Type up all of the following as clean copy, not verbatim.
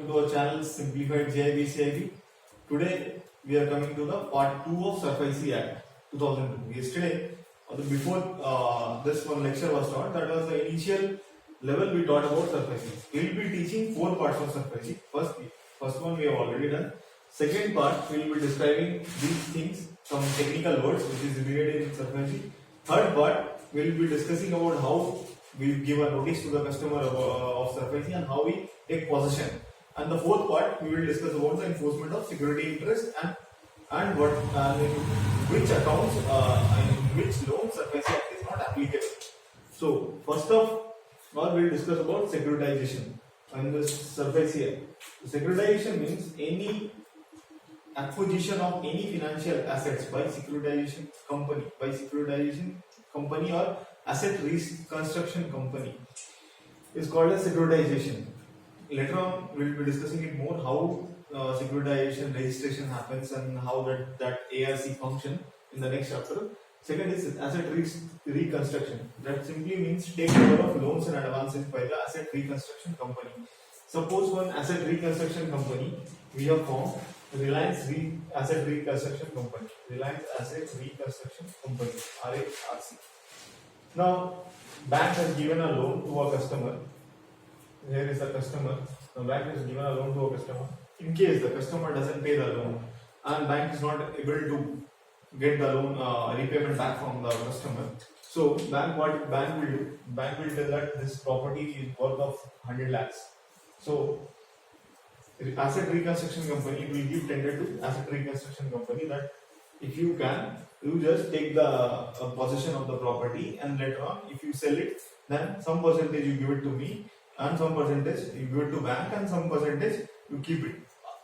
to our channel Simplified JIB. Today we are coming to the part 2 of SURFICE Act 2002. Yesterday, or before this one lecture was taught, that was the initial level we taught about SURFICE. We will be teaching 4 parts of SURFICE. First one we have already done. Second part we will be describing these things, some technical words which is related in SURFICE. Third part we will be discussing about how we give a notice to the customer of SURFICE and how we take possession. And the fourth part we will discuss about the enforcement of security interest and what in which accounts in which loans SURFICE Act is not applicable. So first of all we will discuss about securitization and this SURFICE Act. Securitization means any acquisition of any financial assets by securitization company or asset reconstruction company is called as securitization. Later on we will be discussing it more, how securitization registration happens and how that ARC function in the next chapter. Second is asset reconstruction. That simply means takeover of loans and advances by the asset reconstruction company. Suppose one asset reconstruction company we have formed, Reliance Asset Reconstruction Company, RARC. Now, bank has given a loan to a customer. Here is the customer. The bank has given a loan to a customer. In case the customer doesn't pay the loan and bank is not able to get the loan repayment back from the customer, so what bank will do? Bank will tell that this property is worth of 100 lakhs. So asset reconstruction company will give tender to asset reconstruction company that if you can, you just take the possession of the property, and later on if you sell it, then some percentage you give it to me and some percentage you give it to bank and some percentage you keep it.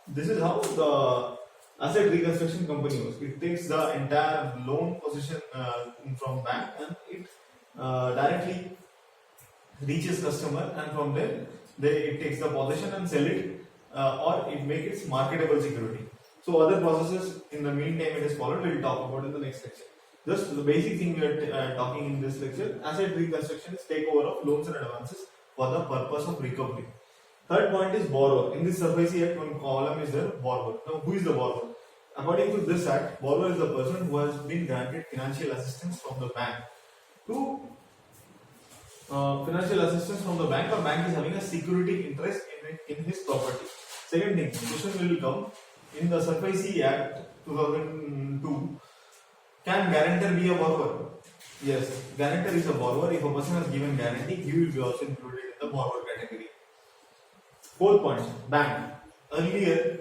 This is how the asset reconstruction company works. It takes the entire loan possession from bank and it directly reaches customer, and from there it takes the possession and sell it or it makes it marketable security. So other processes in the meantime it is followed, we will talk about in the next lecture. Just the basic thing we are talking in this lecture: asset reconstruction is takeover of loans and advances for the purpose of recovery. Third point is borrower. In this SURFICE Act, one column is there, borrower. Now who is the borrower? According to this act, borrower is the person who has been granted financial assistance from the bank. Financial assistance from the bank, or bank is having a security interest in his property. Second thing, question will come in the SURFICE Act 2002. Can guarantor be a borrower? Yes, guarantor is a borrower. If a person has given guarantee, he will be also included in the borrower category. Fourth point, bank. Earlier,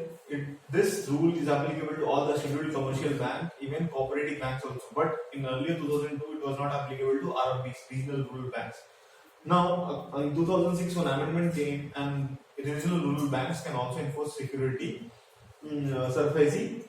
this rule is applicable to all the scheduled commercial banks, even cooperative banks also. But in earlier 2002, it was not applicable to RRBs, regional rural banks. Now, in 2006, one amendment came, and regional rural banks can also enforce security in SURFICE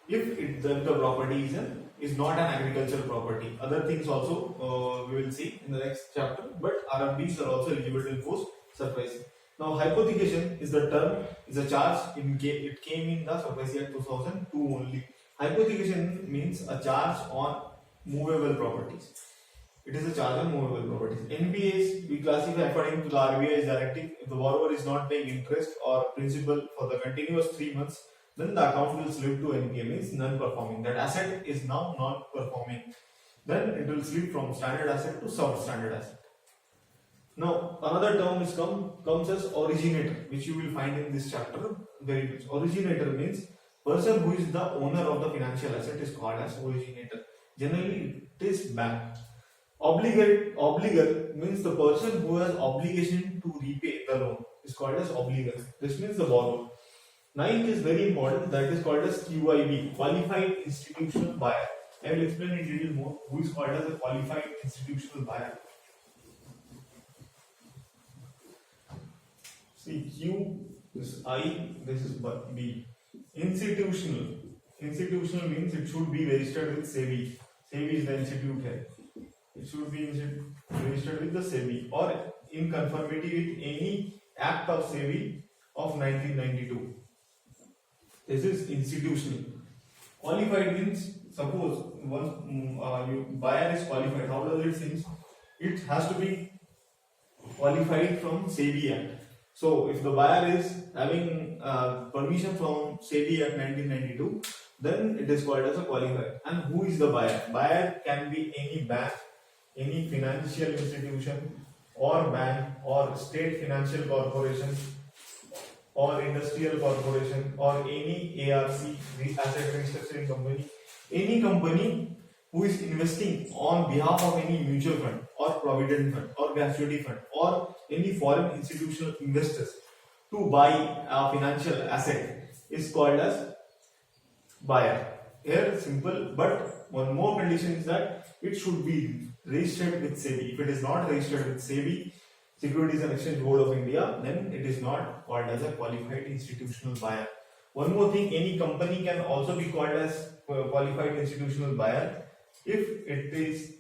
if the property is not an agricultural property. Other things also we will see in the next chapter, but RRBs are also eligible to enforce SURFICE. Now, hypothecation is the term, is a charge. It came in the SURFICE Act 2002 only. Hypothecation means a charge on movable properties. It is a charge on movable properties. NPAs we classify according to the RBI's directive. If the borrower is not paying interest or principal for the continuous 3 months, then the account will slip to NPA, means non-performing. That asset is now non-performing. Then it will slip from standard asset to substandard asset. Now, another term comes as originator, which you will find in this chapter very much. Originator means person who is the owner of the financial asset is called as originator. Generally, it is bank. Obligor means the person who has obligation to repay the loan is called as obligor. This means the borrower. Ninth is very important, that is called as QIB, qualified institutional buyer. I will explain it a little more. Who is called as a qualified institutional buyer? See, Q, this is I, this is B. Institutional. Institutional means it should be registered with SEBI. SEBI is the institute here. It should be registered with the SEBI or in conformity with any act of SEBI of 1992. This is institutional. Qualified means, suppose one buyer is qualified. How does it seem? It has to be qualified from SEBI Act. So if the buyer is having permission from SEBI Act 1992, then it is called as a qualified. And who is the buyer? Buyer can be any bank, any financial institution, or bank, or state financial corporation, or industrial corporation, or any ARC, asset restructuring company, any company who is investing on behalf of any mutual fund or provident fund or gratuity fund or any foreign institutional investors to buy a financial asset is called as buyer. Here simple, but one more condition is that it should be registered with SEBI. If it is not registered with SEBI, Securities and Exchange Board of India, then it is not called as a qualified institutional buyer. One more thing, any company can also be called as qualified institutional buyer if it is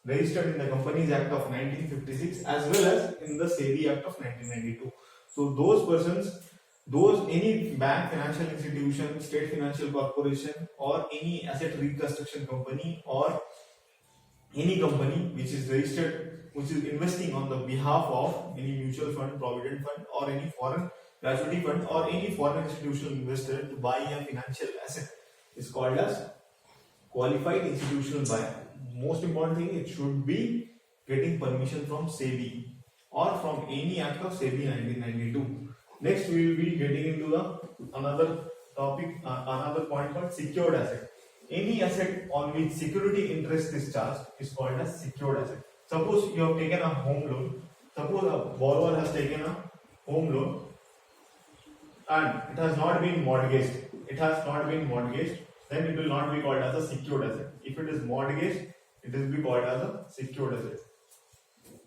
registered in the Companies Act of 1956 as well as in the SEBI Act of 1992. So those persons, any bank, financial institution, state financial corporation, or any asset reconstruction company, or any company which is registered, which is investing on the behalf of any mutual fund, provident fund, or any foreign gratuity fund, or any foreign institutional investor to buy a financial asset is called as qualified institutional buyer. Most important thing, it should be getting permission from SEBI or from any act of SEBI 1992. Next, we will be getting into the another topic, another point called secured asset. Any asset on which security interest is charged is called as secured asset. Suppose you have taken a home loan. Suppose a borrower has taken a home loan and it has not been mortgaged. It has not been mortgaged. Then it will not be called as a secured asset. If it is mortgaged, it will be called as a secured asset.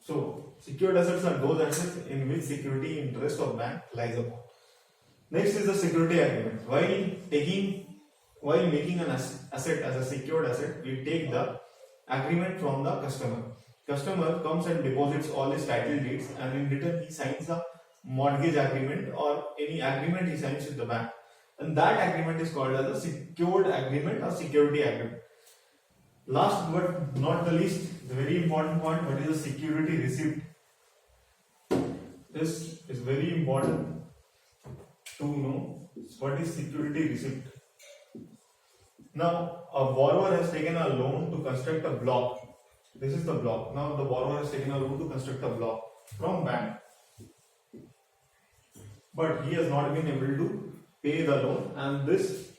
So, secured assets are those assets in which security interest of bank lies upon. Next is the security agreement. While making an asset as a secured asset, we take the agreement from the customer. Customer comes and deposits all his title deeds, and in return he signs a mortgage agreement or any agreement he signs with the bank. And that agreement is called as a secured agreement or security agreement. Last but not the least, the very important point, what is a security receipt? This is very important to know what is security receipt. Now, a borrower has taken a loan to construct a block. This is the block. Now, the borrower has taken a loan to construct a block from bank, but he has not been able to pay the loan, and this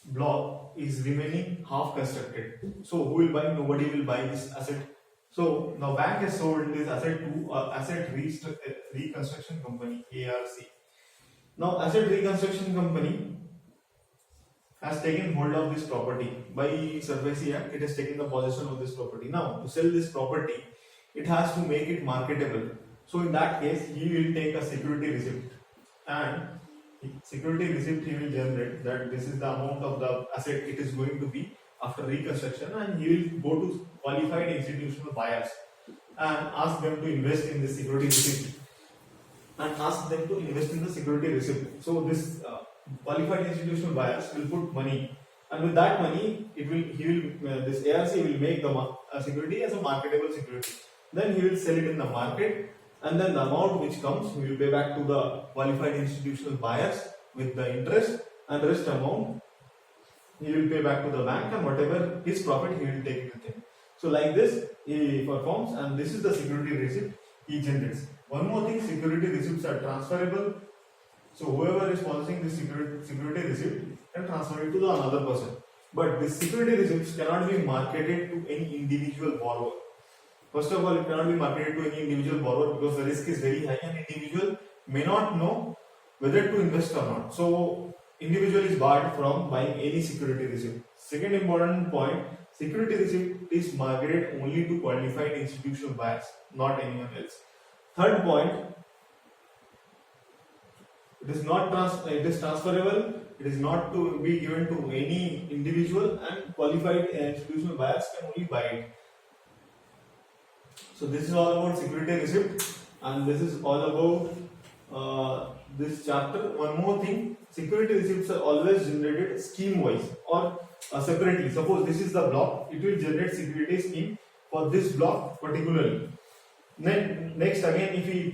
block is remaining half constructed. So who will buy? Nobody will buy this asset. So now bank has sold this asset to asset reconstruction company, ARC. Now asset reconstruction company has taken hold of this property by SARFAESI Act. It has taken the possession of this property. Now to sell this property, it has to make it marketable. So in that case, he will take a security receipt, and security receipt he will generate that this is the amount of the asset it is going to be after reconstruction, and he will go to qualified institutional buyers and ask them to invest in the security receipt So this qualified institutional buyers will put money, and with that money this ARC will make the security as a marketable security. Then he will sell it in the market, and then the amount which comes he will pay back to the qualified institutional buyers with the interest, and the rest amount he will pay back to the bank, and whatever his profit he will take it with him. So like this he performs, and this is the security receipt he generates. One more thing, security receipts are transferable. So whoever is possessing this security receipt can transfer it to the another person. But this security receipts cannot be marketed to any individual borrower. First of all, it cannot be marketed to any individual borrower because the risk is very high, and individual may not know whether to invest or not. So individual is barred from buying any security receipt. Second important point, security receipt is marketed only to qualified institutional buyers, not anyone else. Third point, it is transferable. It is not to be given to any individual, and qualified institutional buyers can only buy it. So this is all about security receipt, and this is all about this chapter. One more thing, security receipts are always generated scheme wise or separately. Suppose this is the block, it will generate security scheme for this block particularly. Then next again, if we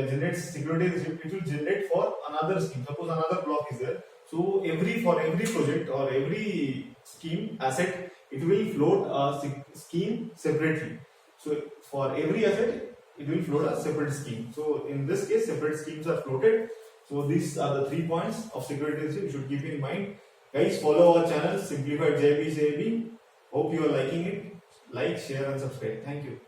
generates security receipt, it will generate for another scheme. Suppose another block is there. So for every project or every scheme asset, it will float a scheme separately. So for every asset, it will float a separate scheme. So in this case, separate schemes are floated. So these are the 3 points of security receipt you should keep in mind. Guys, follow our channel Simplified JIB. Hope you are liking it. Like, share and subscribe. Thank you.